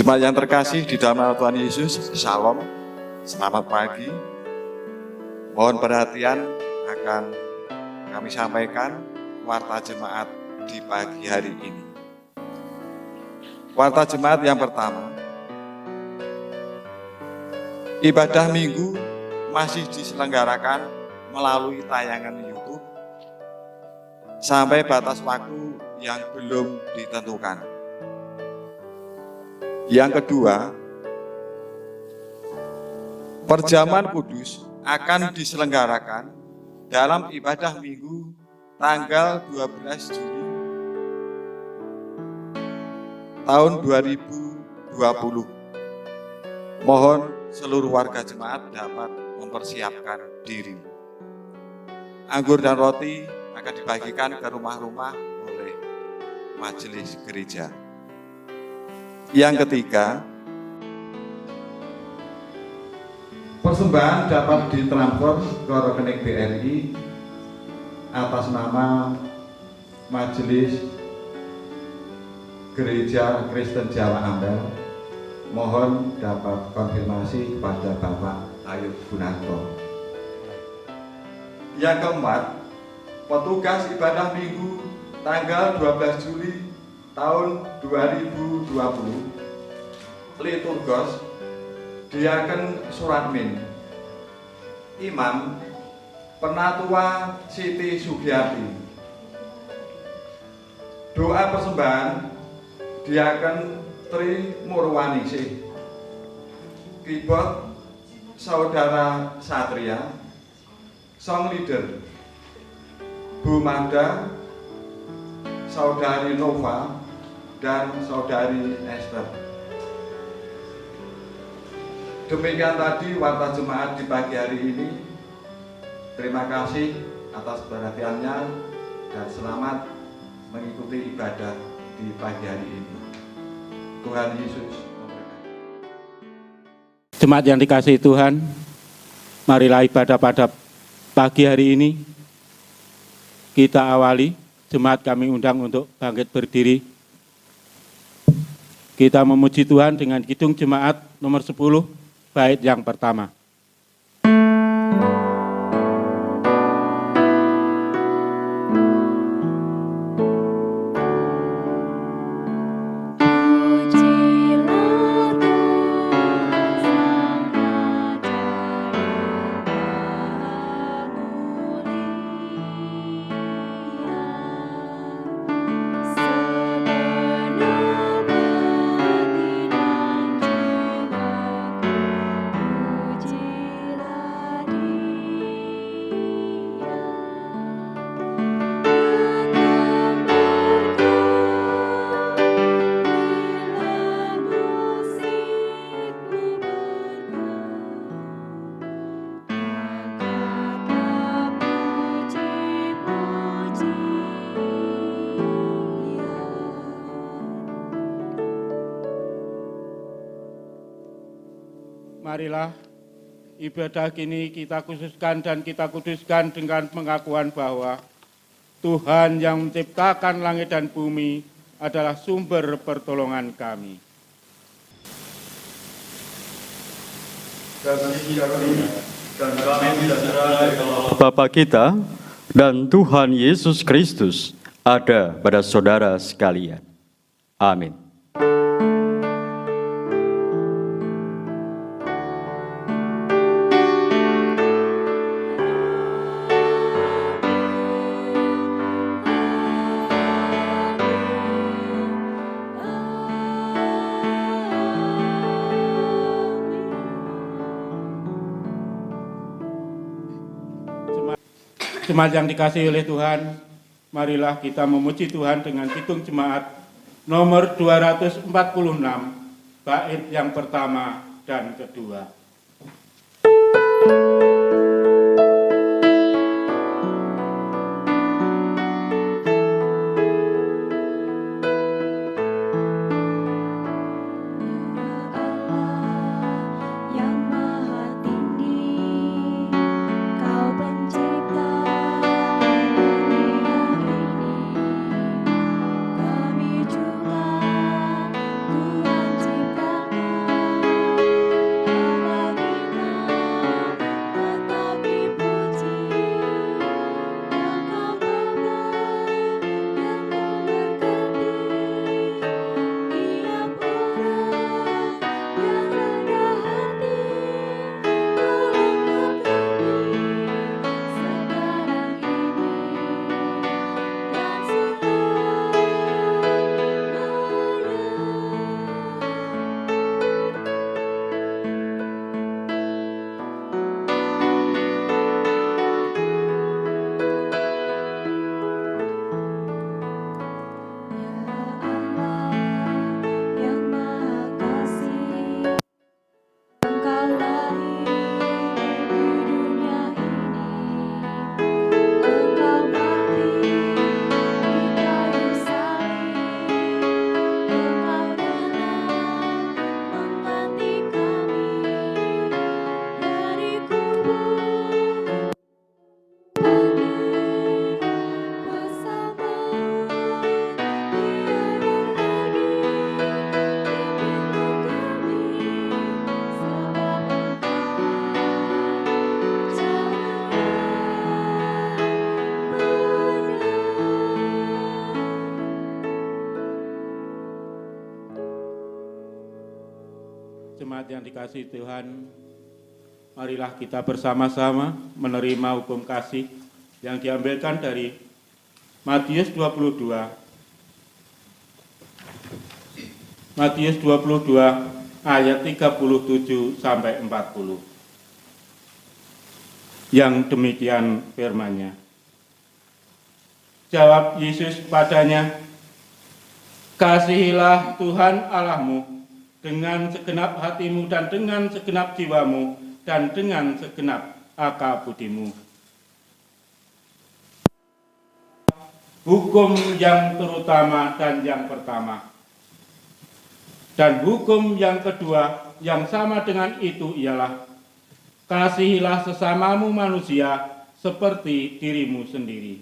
Jemaat yang terkasih di dalam nama Tuhan Yesus, Shalom, selamat pagi. Mohon perhatian akan kami sampaikan warta jemaat di pagi hari ini. Warta jemaat yang pertama, ibadah minggu masih diselenggarakan melalui tayangan YouTube sampai batas waktu yang belum ditentukan. Yang kedua, perjamuan kudus akan diselenggarakan dalam ibadah minggu tanggal 12 Juli tahun 2020. Mohon seluruh warga jemaat dapat mempersiapkan diri. Anggur dan roti akan dibagikan ke rumah-rumah oleh majelis gereja. Yang ketiga, persembahan dapat ditransfer ke rekening BRI atas nama Majelis Gereja Kristen Jawa Ambel. Mohon dapat konfirmasi kepada Bapak Ayub Gunarto. Yang keempat, petugas ibadah minggu tanggal 12 Juli tahun 2020, liturgos Diaken Suratmin, Imam Penatua Siti Sugiyati. Doa persembahan Diaken Tri Murwaningsih, keyboard Saudara Satria, song leader Bu Manda, Saudari Nova, dan Saudari Esther. Demikian tadi warta jemaat di pagi hari ini. Terima kasih atas perhatiannya dan selamat mengikuti ibadah di pagi hari ini. Tuhan Yesus memberkati. Jemaat yang dikasihi Tuhan, marilah ibadah pada pagi hari ini kita awali. Jemaat kami undang untuk bangkit berdiri. Kita memuji Tuhan dengan kidung jemaat nomor 10, bait yang pertama. Marilah ibadah kini kita khususkan dan kita kuduskan dengan pengakuan bahwa Tuhan yang menciptakan langit dan bumi adalah sumber pertolongan kami. Bapa kita dan Tuhan Yesus Kristus ada pada saudara sekalian. Amin. Jemaat yang dikasihi oleh Tuhan, marilah kita memuji Tuhan dengan kidung jemaat nomor 246, bait yang pertama dan kedua. Kami juga Tuhan cipta Jemaat yang dikasihi Tuhan, marilah kita bersama-sama menerima hukum kasih yang diambilkan dari Matius 22. Matius 22 ayat 37 sampai 40. Yang demikian firman-Nya. Jawab Yesus padanya, "Kasihilah Tuhan Allahmu dengan segenap hatimu dan dengan segenap jiwamu dan dengan segenap akal budimu." Hukum yang terutama dan yang pertama. Dan hukum yang kedua yang sama dengan itu ialah, kasihilah sesamamu manusia seperti dirimu sendiri.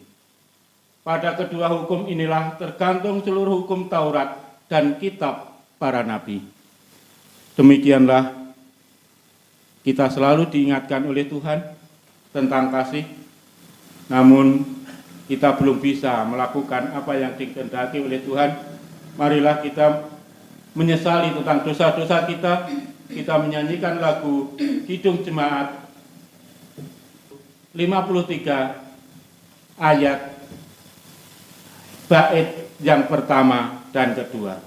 Pada kedua hukum inilah tergantung seluruh hukum Taurat dan kitab para nabi. Demikianlah kita selalu diingatkan oleh Tuhan tentang kasih, namun kita belum bisa melakukan apa yang dikehendaki oleh Tuhan. Marilah kita menyesali tentang dosa-dosa kita. Kita menyanyikan lagu Kidung Jemaat 53 ayat bait yang pertama dan kedua.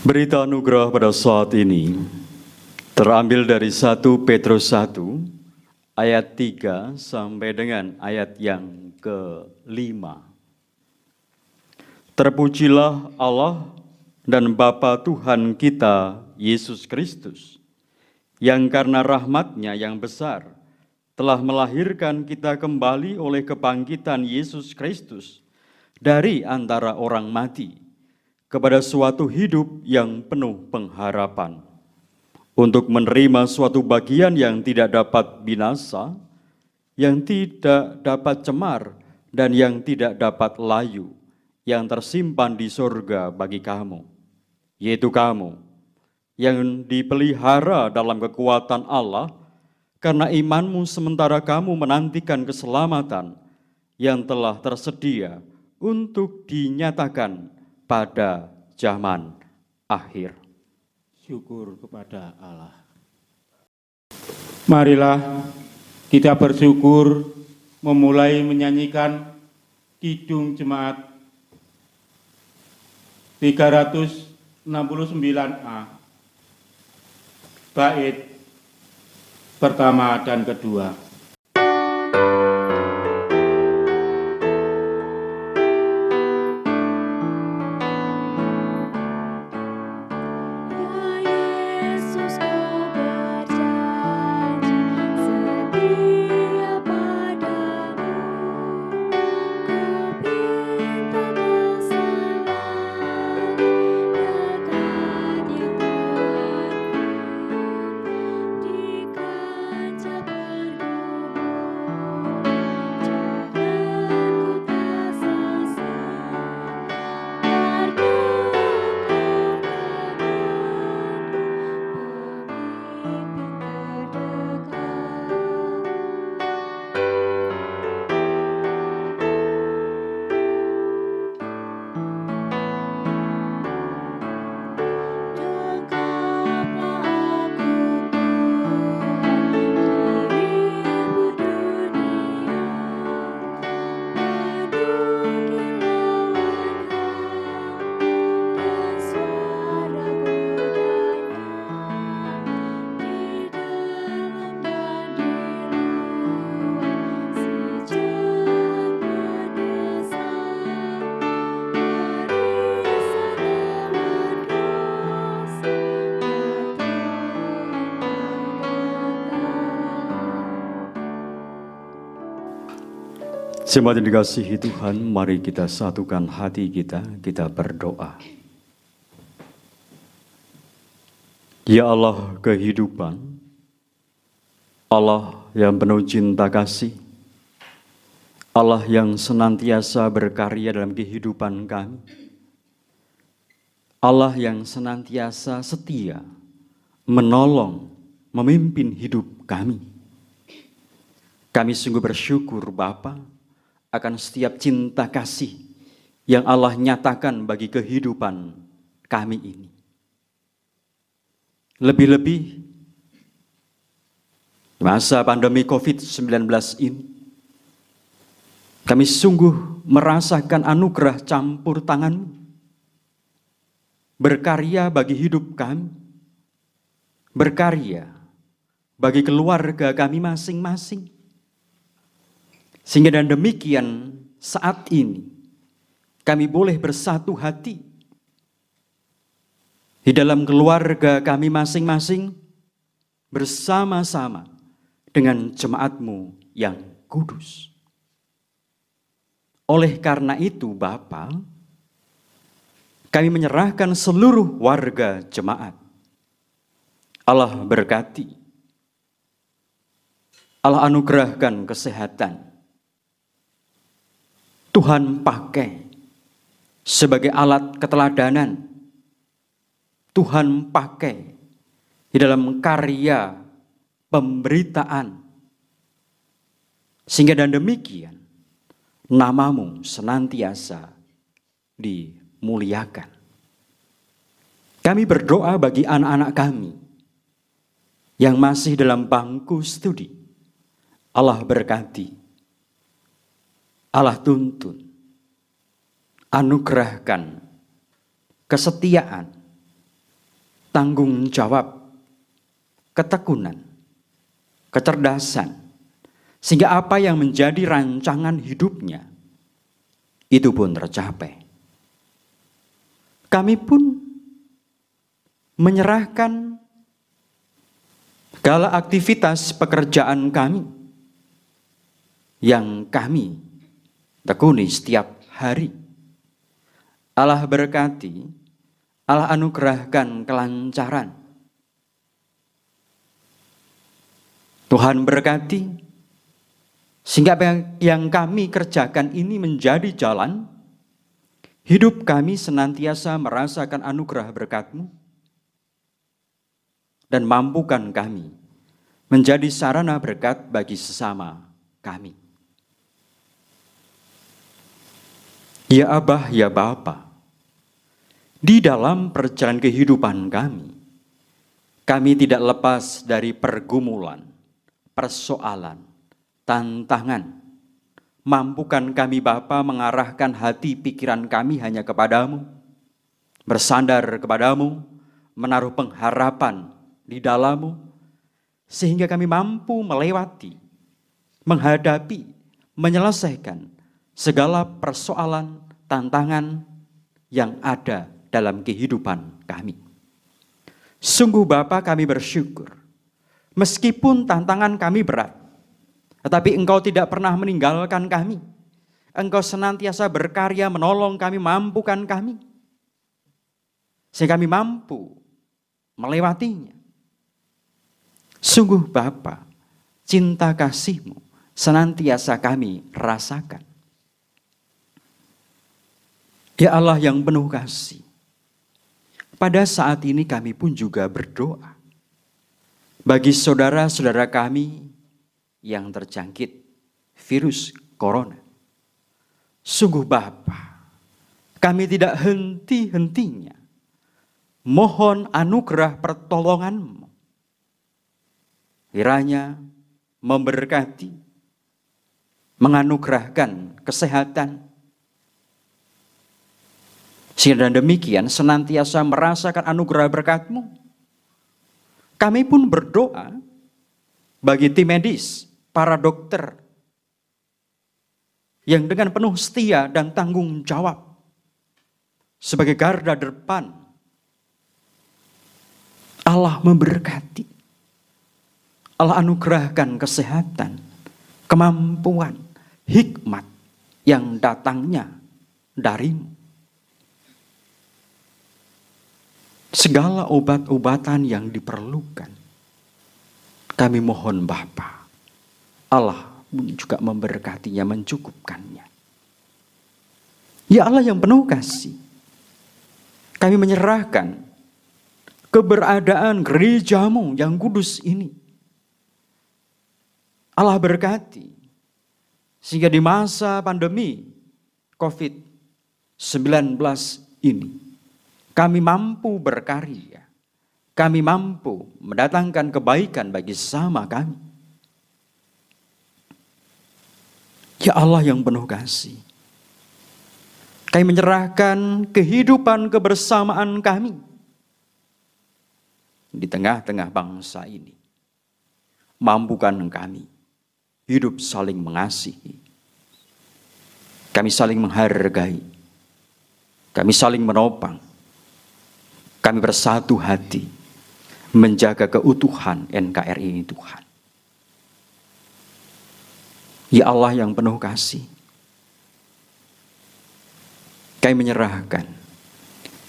Berita anugerah pada saat ini terambil dari 1 Petrus 1 ayat 3 sampai dengan ayat yang ke-5. Terpujilah Allah dan Bapa Tuhan kita Yesus Kristus, yang karena rahmat-Nya yang besar telah melahirkan kita kembali oleh kebangkitan Yesus Kristus dari antara orang mati, kepada suatu hidup yang penuh pengharapan, untuk menerima suatu bagian yang tidak dapat binasa, yang tidak dapat cemar, dan yang tidak dapat layu, yang tersimpan di surga bagi kamu, yaitu kamu, yang dipelihara dalam kekuatan Allah, karena imanmu sementara kamu menantikan keselamatan yang telah tersedia untuk dinyatakan pada zaman akhir. Syukur kepada Allah. Marilah kita bersyukur memulai menyanyikan Kidung Jemaat 369A, bait pertama dan kedua. Jemaat yang dikasihi Tuhan, mari kita satukan hati kita berdoa. Ya Allah kehidupan, Allah yang penuh cinta kasih, Allah yang senantiasa berkarya dalam kehidupan kami, Allah yang senantiasa setia, menolong, memimpin hidup kami. Kami sungguh bersyukur Bapa akan setiap cinta kasih yang Allah nyatakan bagi kehidupan kami ini. Lebih-lebih masa pandemi COVID-19 ini, kami sungguh merasakan anugerah campur tangan-Mu, berkarya bagi hidup kami, berkarya bagi keluarga kami masing-masing. Sehingga dan demikian saat ini kami boleh bersatu hati di dalam keluarga kami masing-masing bersama-sama dengan jemaat-Mu yang kudus. Oleh karena itu Bapa, kami menyerahkan seluruh warga jemaat. Allah berkati, Allah anugerahkan kesehatan. Tuhan pakai sebagai alat keteladanan. Tuhan pakai di dalam karya pemberitaan. Sehingga dan demikian nama-Mu senantiasa dimuliakan. Kami berdoa bagi anak-anak kami yang masih dalam bangku studi. Allah berkati. Allah tuntun, anugerahkan kesetiaan, tanggung jawab, ketekunan, kecerdasan, sehingga apa yang menjadi rancangan hidupnya, itu pun tercapai. Kami pun menyerahkan segala aktivitas pekerjaan kami, yang kami tekuni setiap hari. Allah berkati, Allah anugerahkan kelancaran. Tuhan berkati, sehingga apa yang kami kerjakan ini menjadi jalan, hidup kami senantiasa merasakan anugerah berkat-Mu, dan mampukan kami menjadi sarana berkat bagi sesama kami. Ya Abah, ya Bapa, di dalam perjalanan kehidupan kami tidak lepas dari pergumulan, persoalan, tantangan. Mampukan kami Bapa mengarahkan hati pikiran kami hanya kepadamu, bersandar kepadamu, menaruh pengharapan di dalam-Mu, sehingga kami mampu melewati, menghadapi, menyelesaikan segala persoalan, tantangan yang ada dalam kehidupan kami. Sungguh Bapa, kami bersyukur, meskipun tantangan kami berat, tetapi Engkau tidak pernah meninggalkan kami. Engkau senantiasa berkarya menolong kami, mampukan kami, sehingga kami mampu melewatinya. Sungguh Bapa, cinta kasih-Mu senantiasa kami rasakan. Ya Allah yang penuh kasih, pada saat ini kami pun juga berdoa bagi saudara-saudara kami yang terjangkit virus corona. Sungguh Bapa, kami tidak henti-hentinya mohon anugerah pertolongan-Mu. Kiranya memberkati, menganugerahkan kesehatan, sehingga demikian senantiasa merasakan anugerah berkat-Mu. Kami pun berdoa bagi tim medis, para dokter, yang dengan penuh setia dan tanggung jawab sebagai garda depan. Allah memberkati, Allah anugerahkan kesehatan, kemampuan, hikmat yang datangnya dari-Mu. Segala obat-obatan yang diperlukan, kami mohon Bapa, Allah juga memberkatinya, mencukupkannya. Ya Allah yang penuh kasih, kami menyerahkan keberadaan gereja-Mu yang kudus ini. Allah berkati, sehingga di masa pandemi COVID-19 ini, kami mampu berkarya, kami mampu mendatangkan kebaikan bagi sesama kami. Ya Allah yang penuh kasih, kami menyerahkan kehidupan kebersamaan kami di tengah-tengah bangsa ini. Mampukan kami hidup saling mengasihi, kami saling menghargai, kami saling menopang, kami bersatu hati menjaga keutuhan NKRI ini Tuhan. Ya Allah yang penuh kasih, kami menyerahkan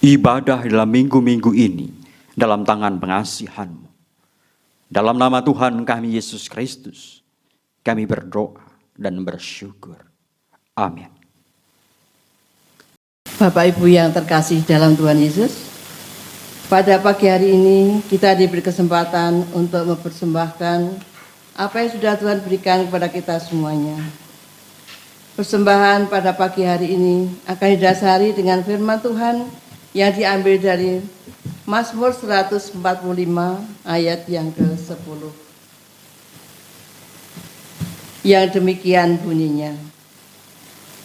ibadah dalam minggu-minggu ini dalam tangan pengasihan-Mu. Dalam nama Tuhan kami Yesus Kristus, kami berdoa dan bersyukur. Amin. Bapak Ibu yang terkasih dalam Tuhan Yesus, pada pagi hari ini kita diberi kesempatan untuk mempersembahkan apa yang sudah Tuhan berikan kepada kita semuanya. Persembahan pada pagi hari ini akan didasari dengan firman Tuhan yang diambil dari Mazmur 145 ayat yang ke-10. Yang demikian bunyinya.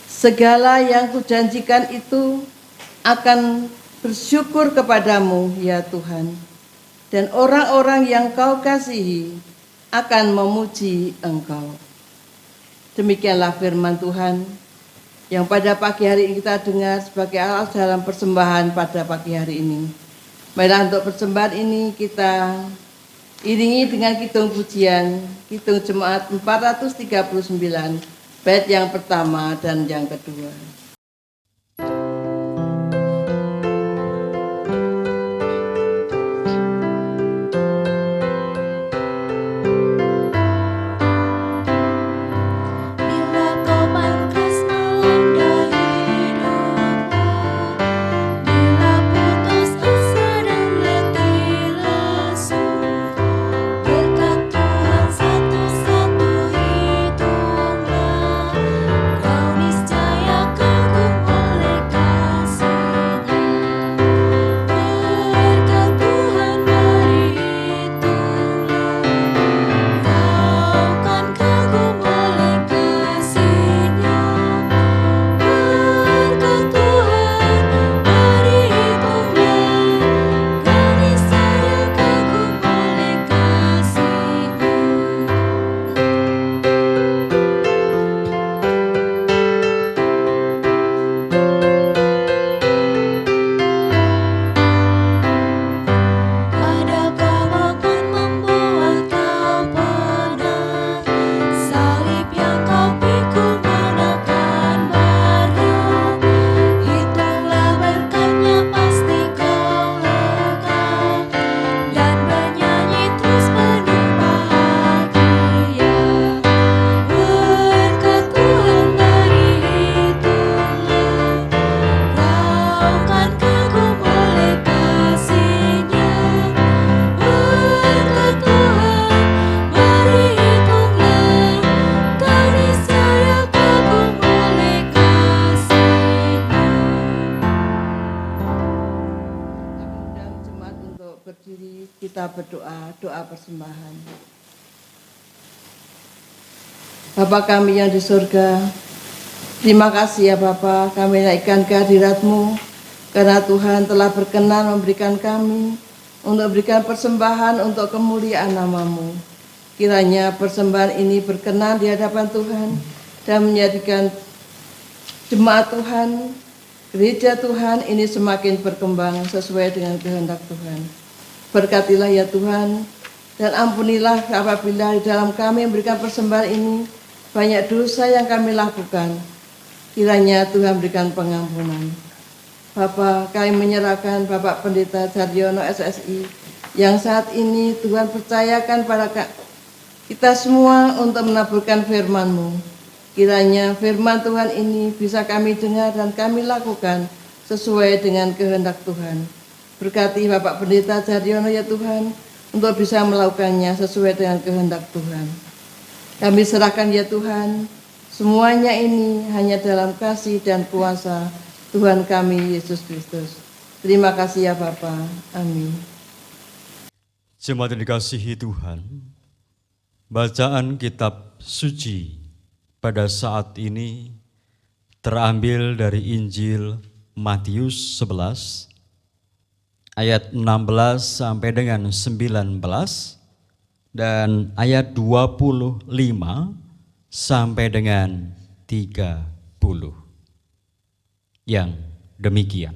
Segala yang kujanjikan itu akan bersyukur kepadamu ya Tuhan, dan orang-orang yang Kau kasihi akan memuji Engkau. Demikianlah firman Tuhan yang pada pagi hari ini kita dengar sebagai awal dalam persembahan pada pagi hari ini. Marilah untuk persembahan ini kita iringi dengan kidung pujian, kidung jemaat 439, bait yang pertama dan yang kedua. Kau niscaya akan kita berdoa, doa persembahan. Bapa kami yang di surga, terima kasih ya Bapa, kami naikkan kehadirat-Mu, karena Tuhan telah berkenan memberikan kami untuk memberikan persembahan untuk kemuliaan nama-Mu. Kiranya persembahan ini berkenan di hadapan Tuhan dan menjadikan jemaat Tuhan, gereja Tuhan ini semakin berkembang sesuai dengan kehendak Tuhan. Berkatilah ya Tuhan, dan ampunilah apabila di dalam kami memberikan persembahan ini banyak dosa yang kami lakukan. Kiranya Tuhan berikan pengampunan. Bapa, kami menyerahkan Bapak Pendeta Sarjono SSI yang saat ini Tuhan percayakan pada kita semua untuk menaburkan firman-Mu. Kiranya firman Tuhan ini bisa kami dengar dan kami lakukan sesuai dengan kehendak Tuhan. Berkati Bapak Pendeta Sarjono ya Tuhan, untuk bisa melakukannya sesuai dengan kehendak Tuhan. Kami serahkan ya Tuhan, semuanya ini hanya dalam kasih dan kuasa Tuhan kami Yesus Kristus. Terima kasih ya Bapa. Amin. Jemaat yang dikasihi Tuhan, bacaan kitab suci pada saat ini terambil dari Injil Matius 11 ayat 16 sampai dengan 19 dan ayat 25 sampai dengan 30. Yang demikian.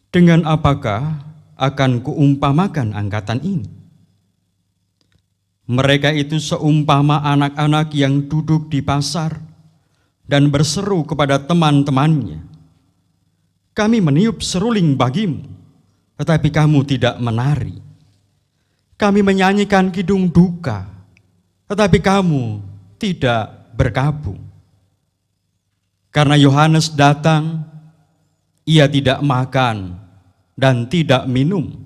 Dengan apakah akan kuumpamakan angkatan ini? Mereka itu seumpama anak-anak yang duduk di pasar dan berseru kepada teman-temannya, "Kami meniup seruling bagimu, tetapi kamu tidak menari. Kami menyanyikan kidung duka, tetapi kamu tidak berkabung." Karena Yohanes datang, ia tidak makan dan tidak minum.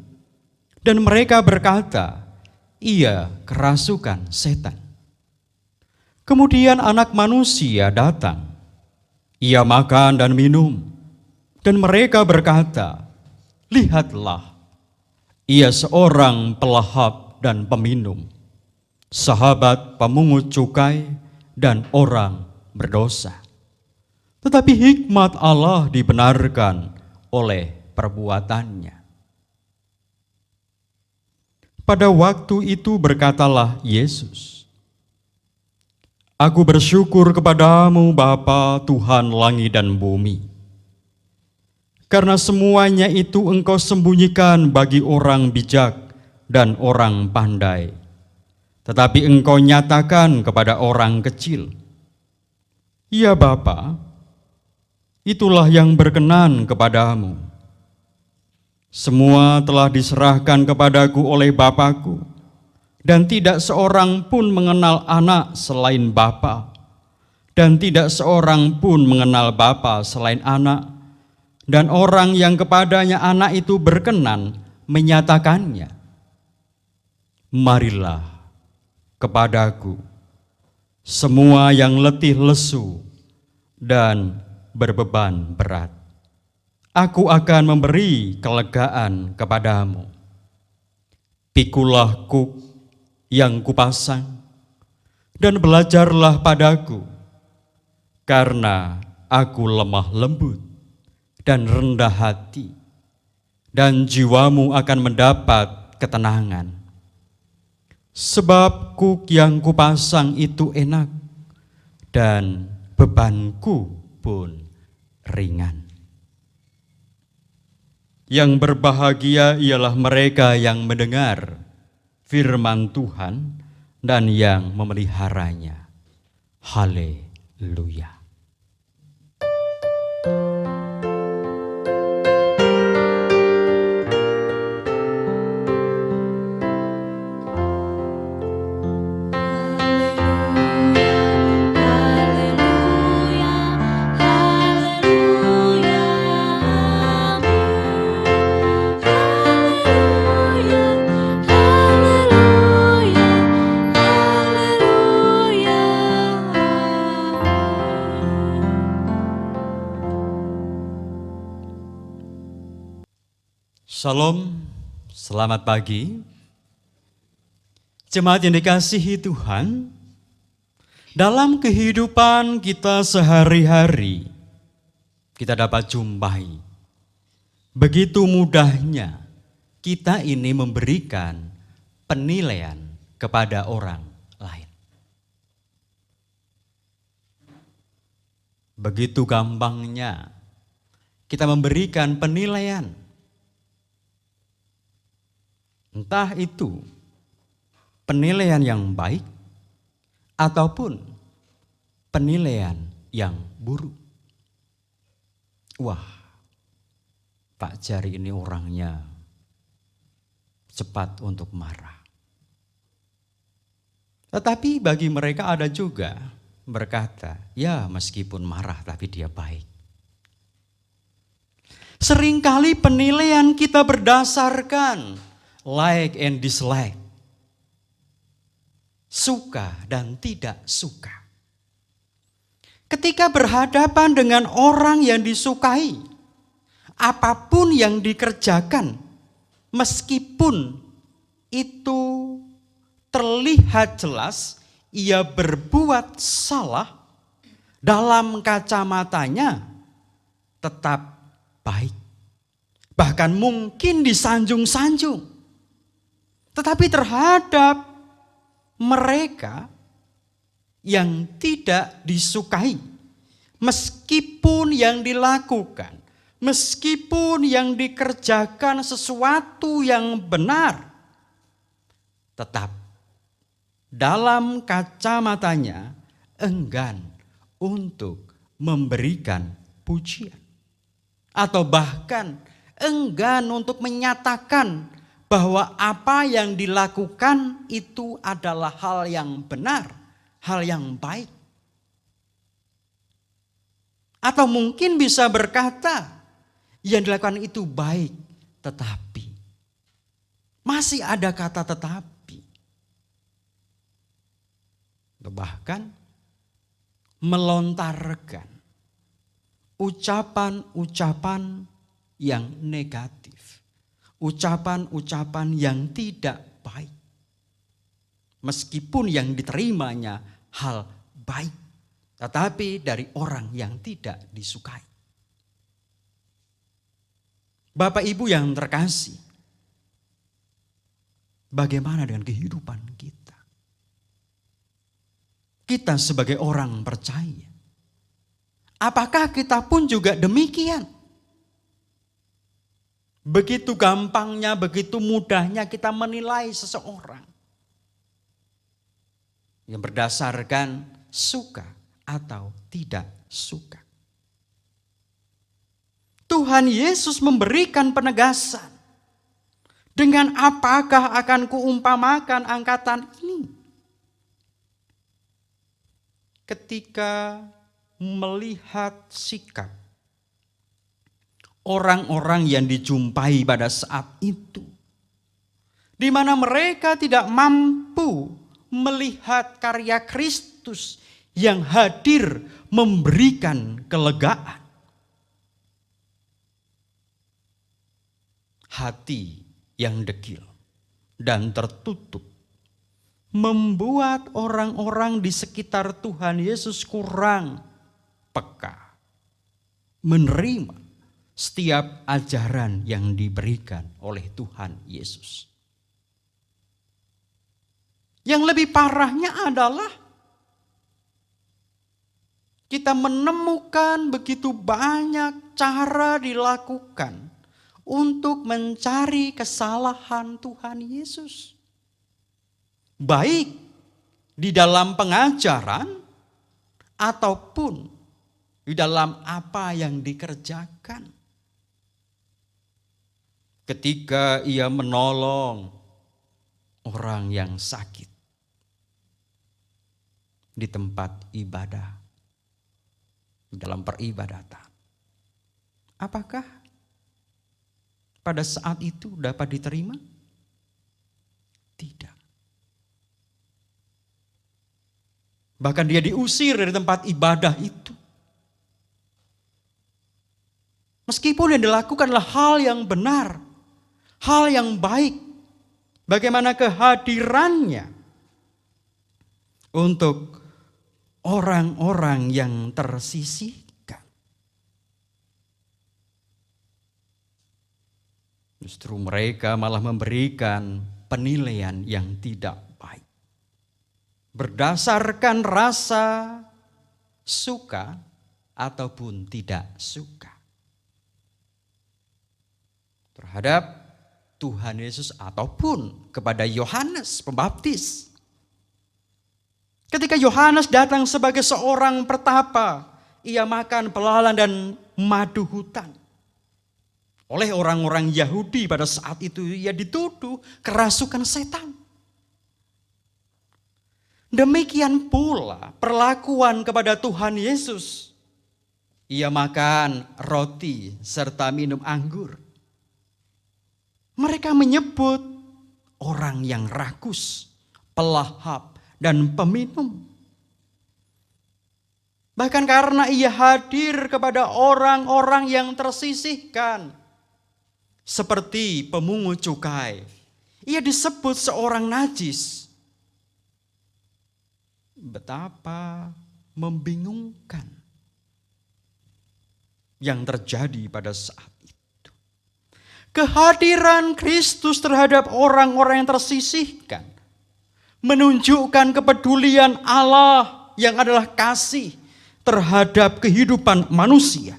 Dan mereka berkata, ia kerasukan setan. Kemudian Anak Manusia datang, ia makan dan minum. Dan mereka berkata, lihatlah, ia seorang pelahap dan peminum, sahabat pemungut cukai dan orang berdosa. Tetapi hikmat Allah dibenarkan oleh perbuatannya. Pada waktu itu berkatalah Yesus, "Aku bersyukur kepadamu Bapa Tuhan langit dan bumi, karena semuanya itu Engkau sembunyikan bagi orang bijak dan orang pandai, tetapi Engkau nyatakan kepada orang kecil. Ya Bapa, itulah yang berkenan kepadamu. Semua telah diserahkan kepadaku oleh Bapa-Ku, dan tidak seorang pun mengenal anak selain Bapa, dan tidak seorang pun mengenal Bapa selain anak, dan orang yang kepadanya anak itu berkenan menyatakannya. Marilah kepadaku, semua yang letih lesu dan berbeban berat. Aku akan memberi kelegaan kepadamu. Pikulah kuk yang kupasang, dan belajarlah padaku, karena aku lemah lembut dan rendah hati, dan jiwamu akan mendapat ketenangan. Sebab kuk yang kupasang itu enak, dan bebanku pun ringan. Yang berbahagia ialah mereka yang mendengar firman Tuhan dan yang memeliharanya. Haleluya. Salam Selamat pagi. Jemaat yang dikasihi Tuhan, dalam kehidupan kita sehari-hari, kita dapat jumpai begitu mudahnya kita ini memberikan penilaian kepada orang lain. Begitu gampangnya kita memberikan penilaian. Entah itu penilaian yang baik ataupun penilaian yang buruk. Wah, Pak Jari ini orangnya cepat untuk marah. Tetapi bagi mereka ada juga berkata, ya meskipun marah tapi dia baik. Seringkali penilaian kita berdasarkan like and dislike. Suka dan tidak suka. Ketika berhadapan dengan orang yang disukai, apapun yang dikerjakan, meskipun itu terlihat jelas ia berbuat salah, dalam kacamatanya tetap baik. Bahkan mungkin disanjung-sanjung. Tetapi terhadap mereka yang tidak disukai, meskipun yang dilakukan, meskipun yang dikerjakan sesuatu yang benar, tetap dalam kacamatanya enggan untuk memberikan pujian. Atau bahkan enggan untuk menyatakan bahwa apa yang dilakukan itu adalah hal yang benar, hal yang baik. Atau mungkin bisa berkata, yang dilakukan itu baik, tetapi. Masih ada kata tetapi. Bahkan melontarkan ucapan-ucapan yang negatif. Ucapan-ucapan yang tidak baik. Meskipun yang diterimanya hal baik, tetapi dari orang yang tidak disukai. Bapak Ibu yang terkasih, bagaimana dengan kehidupan kita? Kita sebagai orang percaya, apakah kita pun juga demikian? Begitu gampangnya, begitu mudahnya kita menilai seseorang yang berdasarkan suka atau tidak suka. Tuhan Yesus memberikan penegasan. Dengan apakah akan kuumpamakan angkatan ini? Ketika melihat sikap orang-orang yang dijumpai pada saat itu, di mana mereka tidak mampu melihat karya Kristus yang hadir memberikan kelegaan. Hati yang dekil dan tertutup membuat orang-orang di sekitar Tuhan Yesus kurang peka menerima setiap ajaran yang diberikan oleh Tuhan Yesus. Yang lebih parahnya adalah kita menemukan begitu banyak cara dilakukan untuk mencari kesalahan Tuhan Yesus. Baik di dalam pengajaran ataupun di dalam apa yang dikerjakan. Ketika ia menolong orang yang sakit di tempat ibadah, di dalam peribadatan. Apakah pada saat itu dapat diterima? Tidak. Bahkan dia diusir dari tempat ibadah itu. Meskipun yang dilakukan adalah hal yang benar, hal yang baik, bagaimana kehadirannya untuk orang-orang yang tersisihkan. Justru mereka malah memberikan penilaian yang tidak baik. Berdasarkan rasa suka ataupun tidak suka terhadap Tuhan Yesus ataupun kepada Yohanes Pembaptis. Ketika Yohanes datang sebagai seorang pertapa, ia makan belalang dan madu hutan. Oleh orang-orang Yahudi pada saat itu ia dituduh kerasukan setan. Demikian pula perlakuan kepada Tuhan Yesus. Ia makan roti serta minum anggur. Mereka menyebut orang yang rakus, pelahap, dan peminum. Bahkan karena ia hadir kepada orang-orang yang tersisihkan, seperti pemungut cukai, ia disebut seorang najis. Betapa membingungkan yang terjadi pada saat itu. Kehadiran Kristus terhadap orang-orang yang tersisihkan menunjukkan kepedulian Allah yang adalah kasih terhadap kehidupan manusia.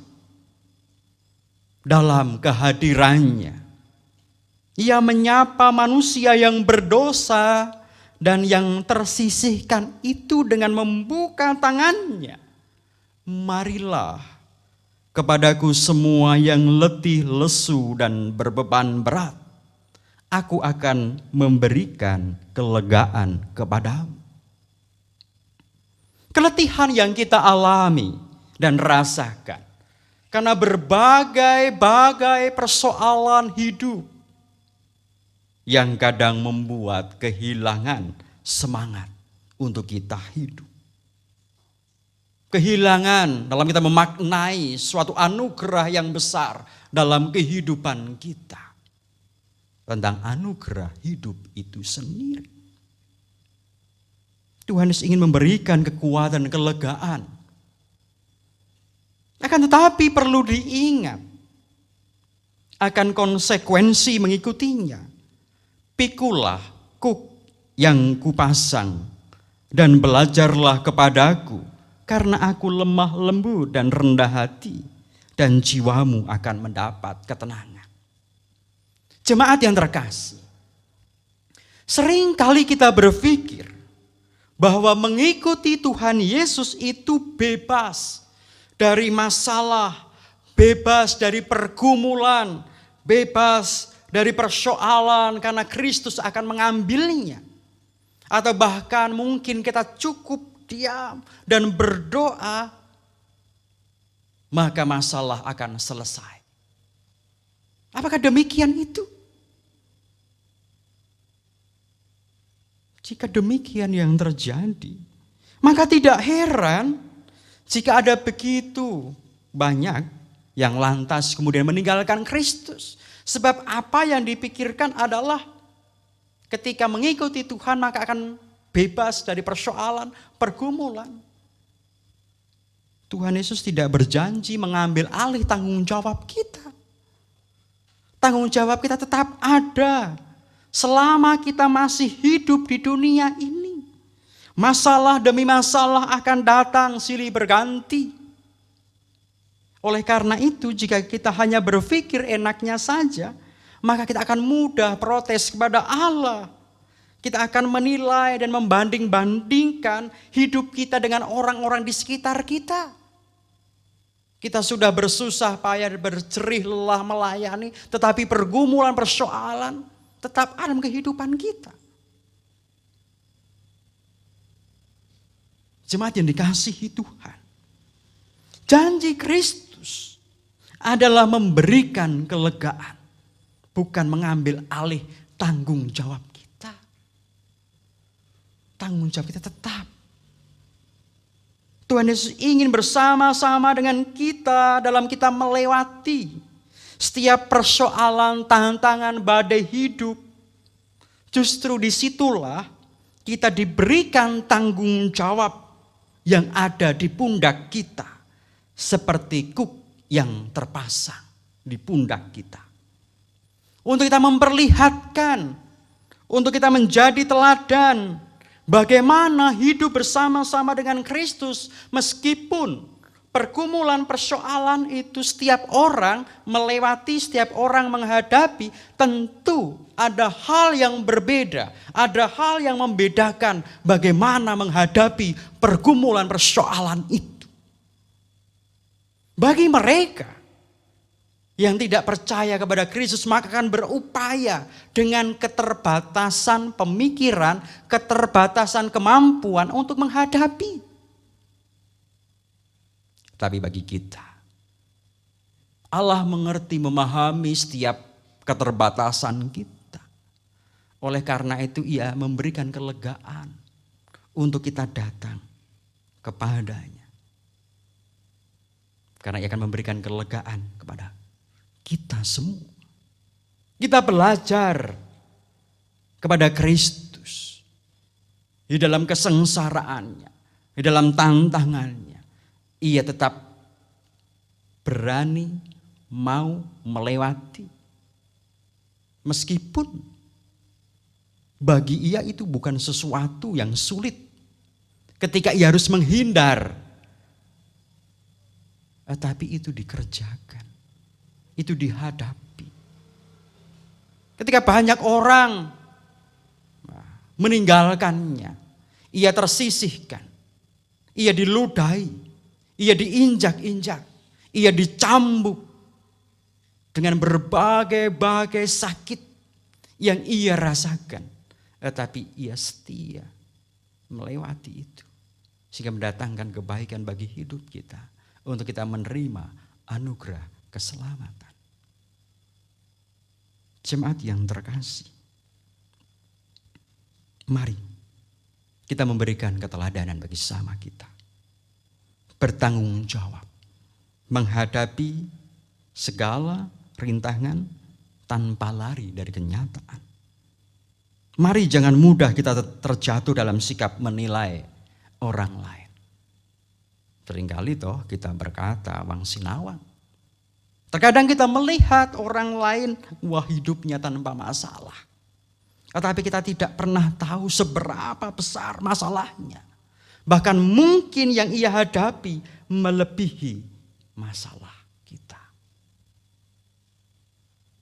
Dalam kehadirannya, ia menyapa manusia yang berdosa dan yang tersisihkan itu dengan membuka tangannya. Marilah kepadaku semua yang letih, lesu, dan berbeban berat. Aku akan memberikan kelegaan kepadamu. Keletihan yang kita alami dan rasakan karena berbagai-bagai persoalan hidup yang kadang membuat kehilangan semangat untuk kita hidup. Kehilangan dalam kita memaknai suatu anugerah yang besar dalam kehidupan kita. Tentang anugerah hidup itu sendiri. Tuhan Yesus ingin memberikan kekuatan, kelegaan. Akan tetapi perlu diingat akan konsekuensi mengikutinya. Pikulah kuk yang kupasang dan belajarlah kepadaku, karena aku lemah lembut dan rendah hati, dan jiwamu akan mendapat ketenangan. Jemaat yang terkasih, seringkali kita berpikir bahwa mengikuti Tuhan Yesus itu bebas dari masalah, bebas dari pergumulan, bebas dari persoalan karena Kristus akan mengambilnya. Atau bahkan mungkin kita cukup diam dan berdoa, maka masalah akan selesai. Apakah demikian itu? Jika demikian yang terjadi, maka tidak heran jika ada begitu banyak yang lantas kemudian meninggalkan Kristus. Sebab apa yang dipikirkan adalah ketika mengikuti Tuhan maka akan bebas dari persoalan, pergumulan. Tuhan Yesus tidak berjanji mengambil alih tanggung jawab kita. Tanggung jawab kita tetap ada selama kita masih hidup di dunia ini. Masalah demi masalah akan datang silih berganti. Oleh karena itu, jika kita hanya berpikir enaknya saja, maka kita akan mudah protes kepada Allah. Kita akan menilai dan membanding-bandingkan hidup kita dengan orang-orang di sekitar kita. Kita sudah bersusah payah, berjerih lelah melayani, tetapi pergumulan, persoalan tetap ada dalam kehidupan kita. Jemaat yang dikasihi Tuhan, janji Kristus adalah memberikan kelegaan, bukan mengambil alih tanggung jawab kita. Tanggung jawab kita tetap. Tuhan Yesus ingin bersama-sama dengan kita dalam kita melewati setiap persoalan, tantangan, badai hidup, justru disitulah kita diberikan tanggung jawab yang ada di pundak kita. Seperti kuk yang terpasang di pundak kita. Untuk kita memperlihatkan, untuk kita menjadi teladan, bagaimana hidup bersama-sama dengan Kristus meskipun pergumulan persoalan itu setiap orang melewati, setiap orang menghadapi, tentu ada hal yang berbeda, ada hal yang membedakan bagaimana menghadapi pergumulan persoalan itu. Bagi mereka yang tidak percaya kepada Kristus, maka akan berupaya dengan keterbatasan pemikiran, keterbatasan kemampuan untuk menghadapi. Tapi bagi kita, Allah mengerti, memahami setiap keterbatasan kita. Oleh karena itu Ia memberikan kelegaan untuk kita datang kepadanya. Karena Ia akan memberikan kelegaan kepada kita semua. Kita belajar kepada Kristus di dalam kesengsaraannya, di dalam tantangannya. Ia tetap berani mau melewati. Meskipun bagi ia itu bukan sesuatu yang sulit. Ketika ia harus menghindar. Tapi itu dikerjakan. Itu dihadapi. Ketika banyak orang meninggalkannya, ia tersisihkan, ia diludahi, ia diinjak-injak, ia dicambuk dengan berbagai-bagai sakit yang ia rasakan. Tetapi ia setia melewati itu, sehingga mendatangkan kebaikan bagi hidup kita, untuk kita menerima anugerah keselamatan. Jemaat yang terkasih, mari kita memberikan keteladanan bagi sesama kita. Bertanggung jawab menghadapi segala rintangan tanpa lari dari kenyataan. Mari jangan mudah kita terjatuh dalam sikap menilai orang lain. Seringkali toh kita berkata wang sinawang. Terkadang kita melihat orang lain, wah hidupnya tanpa masalah. Tetapi kita tidak pernah tahu seberapa besar masalahnya. Bahkan mungkin yang ia hadapi melebihi masalah kita.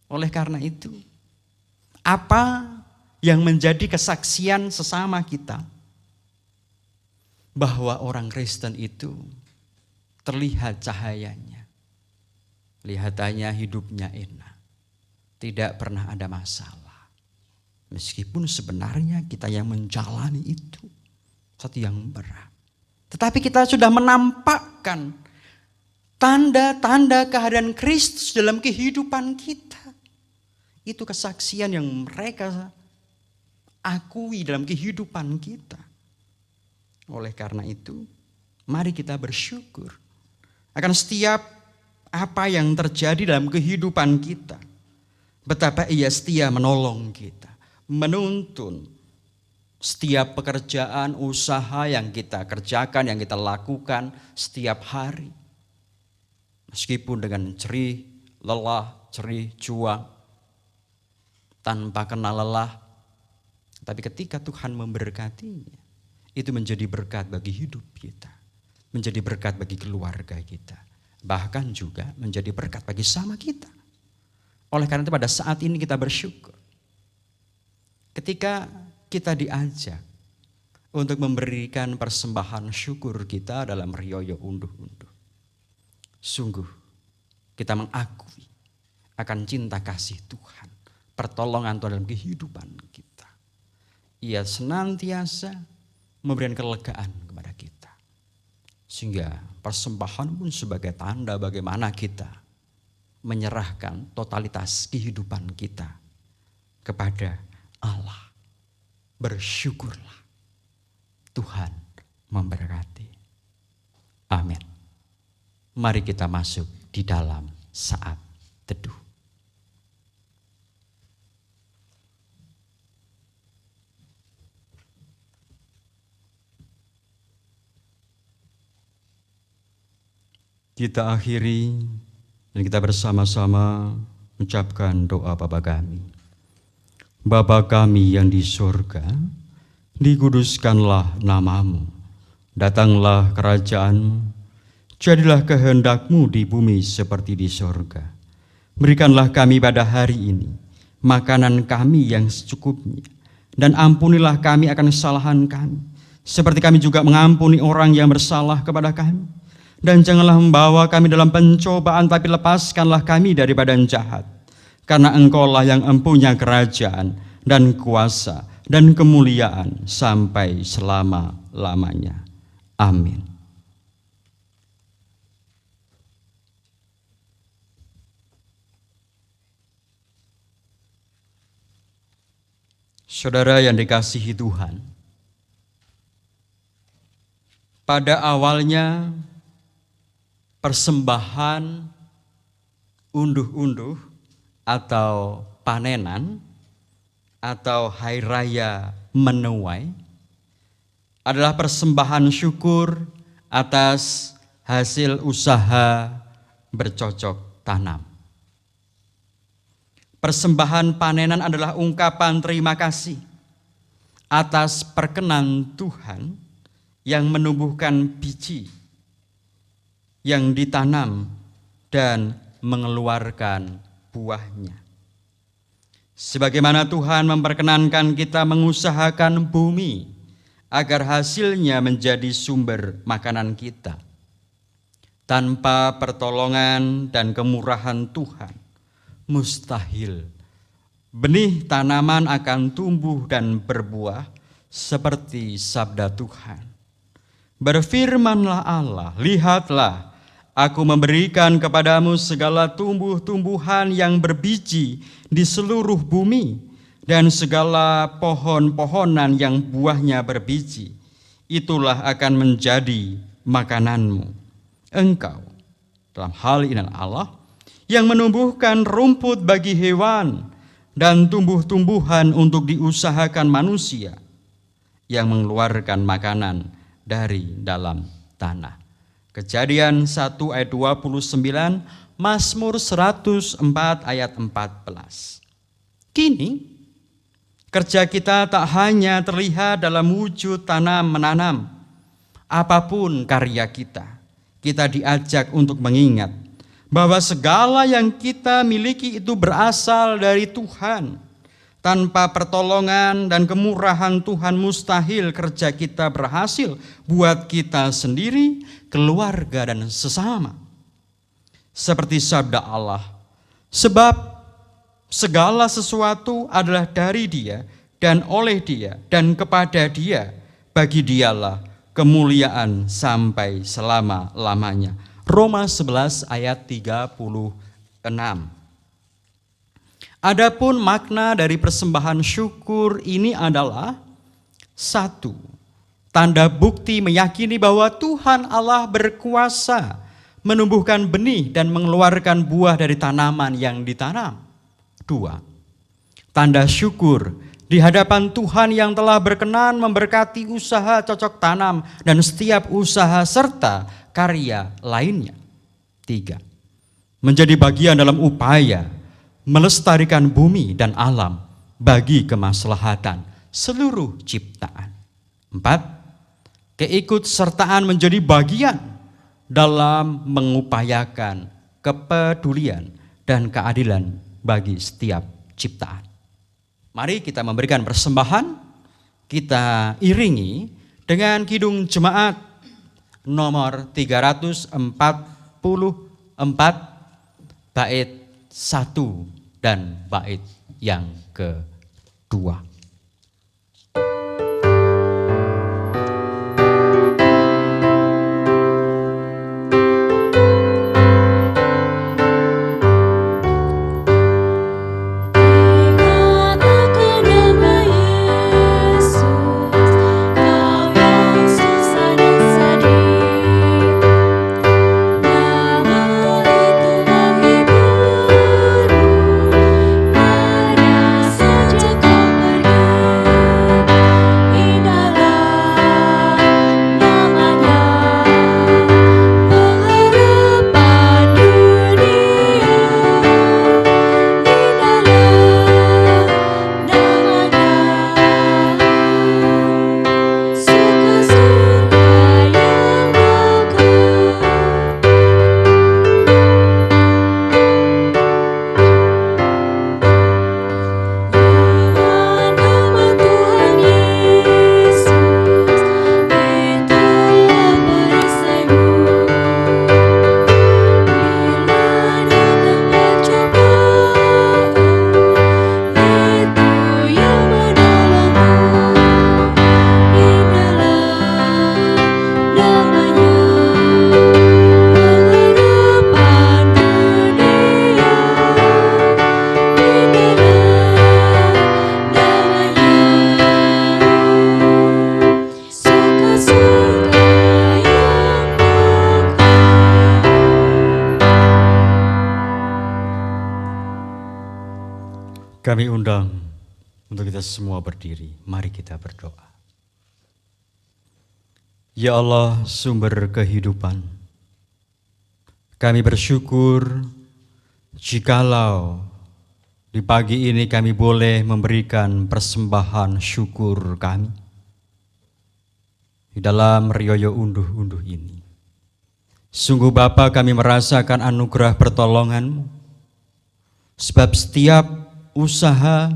Oleh karena itu, apa yang menjadi kesaksian sesama kita? Bahwa orang Kristen itu terlihat cahayanya. Lihatannya hidupnya enak. Tidak pernah ada masalah. Meskipun sebenarnya kita yang menjalani itu satu yang berat. Tetapi kita sudah menampakkan tanda-tanda kehadiran Kristus dalam kehidupan kita. Itu kesaksian yang mereka akui dalam kehidupan kita. Oleh karena itu, mari kita bersyukur akan setiap apa yang terjadi dalam kehidupan kita. Betapa ia setia menolong kita, menuntun setiap pekerjaan, usaha yang kita kerjakan, yang kita lakukan setiap hari. Meskipun dengan jerih, lelah, jerih, juang, tanpa kenal lelah. Tapi ketika Tuhan memberkatinya, itu menjadi berkat bagi hidup kita. Menjadi berkat bagi keluarga kita. Bahkan juga menjadi berkat bagi sama kita. Oleh karena itu pada saat ini kita bersyukur. Ketika kita diajak untuk memberikan persembahan syukur kita dalam rioyo unduh-unduh. Sungguh kita mengakui akan cinta kasih Tuhan. Pertolongan Tuhan dalam kehidupan kita. Ia senantiasa memberikan kelegaan kepada kita. Sehingga persembahan pun sebagai tanda bagaimana kita menyerahkan totalitas kehidupan kita kepada Allah. Bersyukurlah. Tuhan memberkati. Amin. Mari kita masuk di dalam saat teduh. Kita akhiri dan kita bersama-sama mengucapkan doa Bapa kami. Bapa kami yang di surga, dikuduskanlah namamu, datanglah kerajaanmu, jadilah kehendak-Mu di bumi seperti di surga. Berikanlah kami pada hari ini makanan kami yang secukupnya, dan ampunilah kami akan kesalahan kami, seperti kami juga mengampuni orang yang bersalah kepada kami. Dan janganlah membawa kami dalam pencobaan, tapi lepaskanlah kami daripada yang jahat. Karena Engkau-lah yang empunya kerajaan dan kuasa dan kemuliaan sampai selama-lamanya. Amin. Saudara yang dikasihi Tuhan, pada awalnya persembahan unduh-unduh atau panenan atau hari raya menuai adalah persembahan syukur atas hasil usaha bercocok tanam. Persembahan panenan adalah ungkapan terima kasih atas perkenan Tuhan yang menumbuhkan biji yang ditanam dan mengeluarkan buahnya. Sebagaimana Tuhan memperkenankan kita mengusahakan bumi agar hasilnya menjadi sumber makanan kita. Tanpa pertolongan dan kemurahan Tuhan, mustahil benih tanaman akan tumbuh dan berbuah seperti sabda Tuhan. Berfirmanlah Allah, lihatlah, aku memberikan kepadamu segala tumbuh-tumbuhan yang berbiji di seluruh bumi dan segala pohon-pohonan yang buahnya berbiji. Itulah akan menjadi makananmu. Engkau, dalam hal ini Allah, yang menumbuhkan rumput bagi hewan dan tumbuh-tumbuhan untuk diusahakan manusia, yang mengeluarkan makanan dari dalam tanah. Kejadian 1 ayat 29, Mazmur 104 ayat 14. Kini, kerja kita tak hanya terlihat dalam wujud tanam-menanam. Apapun karya kita diajak untuk mengingat bahwa segala yang kita miliki itu berasal dari Tuhan. Tanpa pertolongan dan kemurahan Tuhan mustahil kerja kita berhasil buat kita sendiri, keluarga dan sesama. Seperti sabda Allah, sebab segala sesuatu adalah dari Dia dan oleh Dia dan kepada Dia, bagi Dialah kemuliaan sampai selama-lamanya. Roma 11 ayat 36. Adapun makna dari persembahan syukur ini adalah satu, tanda bukti meyakini bahwa Tuhan Allah berkuasa menumbuhkan benih dan mengeluarkan buah dari tanaman yang ditanam. Dua, tanda syukur di hadapan Tuhan yang telah berkenan memberkati usaha cocok tanam dan setiap usaha serta karya lainnya. Tiga, menjadi bagian dalam upaya melestarikan bumi dan alam bagi kemaslahatan seluruh ciptaan. 4. Keikutsertaan menjadi bagian dalam mengupayakan kepedulian dan keadilan bagi setiap ciptaan. Mari kita memberikan persembahan, kita iringi dengan kidung jemaat nomor 344 bait 1 dan bait yang kedua. Pada saja kau pergi. Kami undang untuk kita semua berdiri. Mari kita berdoa. Ya Allah, sumber kehidupan, kami bersyukur jikalau di pagi ini kami boleh memberikan persembahan syukur kami di dalam rioyo unduh-unduh ini. Sungguh Bapa, kami merasakan anugerah pertolongan-Mu, sebab setiap usaha,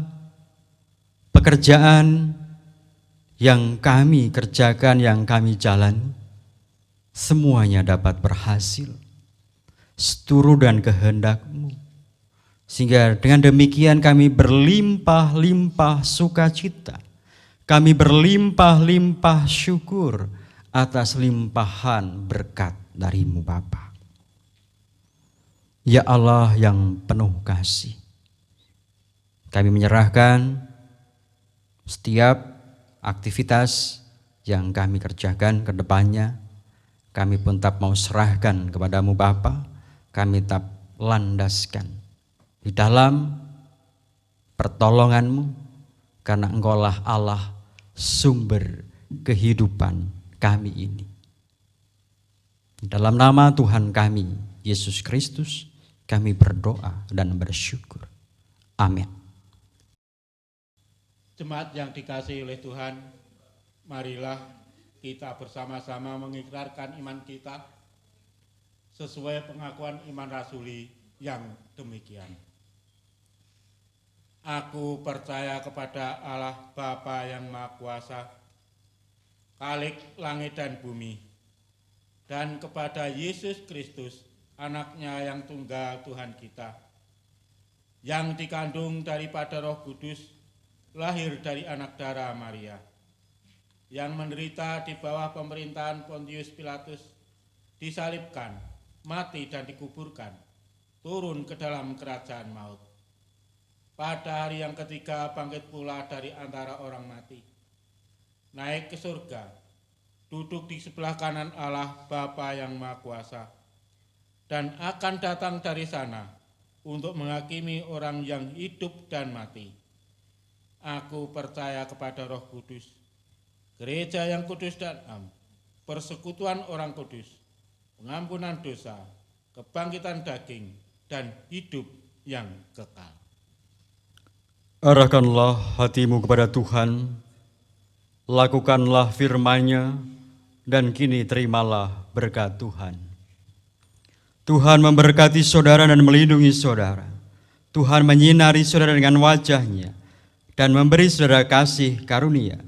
pekerjaan yang kami kerjakan, yang kami jalani, semuanya dapat berhasil seturut dan kehendak-Mu. Sehingga dengan demikian kami berlimpah-limpah sukacita, kami berlimpah-limpah syukur atas limpahan berkat dari-Mu Bapa. Ya Allah yang penuh kasih, kami menyerahkan setiap aktivitas yang kami kerjakan ke depannya. Kami pun tak mau serahkan kepada-Mu Bapa, kami tak landaskan di dalam pertolongan-Mu, karena Engkaulah Allah sumber kehidupan kami ini. Dalam nama Tuhan kami, Yesus Kristus, kami berdoa dan bersyukur. Amin. Jemaat yang dikasihi oleh Tuhan, marilah kita bersama-sama mengikrarkan iman kita sesuai pengakuan iman rasuli yang demikian. Aku percaya kepada Allah Bapa yang Maha Kuasa, Khalik langit dan bumi, dan kepada Yesus Kristus, Anak-Nya yang tunggal Tuhan kita, yang dikandung daripada Roh Kudus, lahir dari anak darah Maria, yang menderita di bawah pemerintahan Pontius Pilatus, disalibkan, mati dan dikuburkan, turun ke dalam kerajaan maut. Pada hari yang ketiga bangkit pula dari antara orang mati, naik ke surga, duduk di sebelah kanan Allah Bapa yang Maha Kuasa, dan akan datang dari sana untuk menghakimi orang yang hidup dan mati. Aku percaya kepada Roh Kudus, gereja yang kudus dan am, persekutuan orang kudus, pengampunan dosa, kebangkitan daging, dan hidup yang kekal. Arahkanlah hatimu kepada Tuhan, lakukanlah firman-Nya, dan kini terimalah berkat Tuhan. Tuhan memberkati saudara dan melindungi saudara. Tuhan menyinari saudara dengan wajah-Nya dan memberi saudara kasih karunia.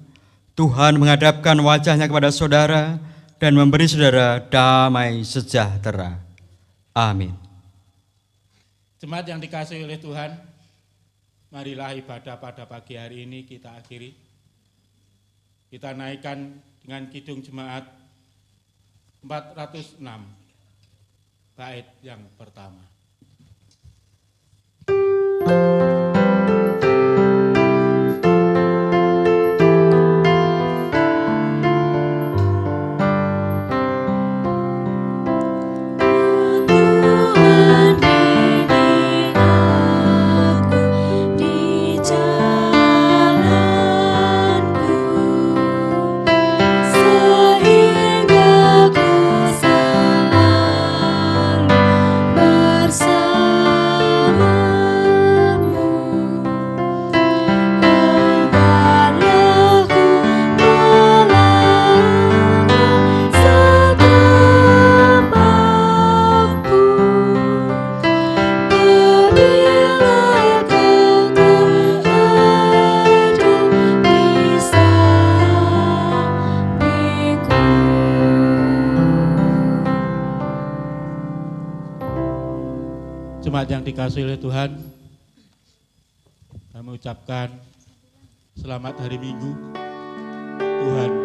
Tuhan menghadapkan wajah-Nya kepada saudara dan memberi saudara damai sejahtera. Amin. Jemaat yang dikasihi oleh Tuhan, marilah ibadah pada pagi hari ini kita akhiri. Kita naikkan dengan kidung jemaat 406, bait yang pertama. Jemaat yang dikasihi oleh Tuhan, kami ucapkan selamat hari Minggu. Tuhan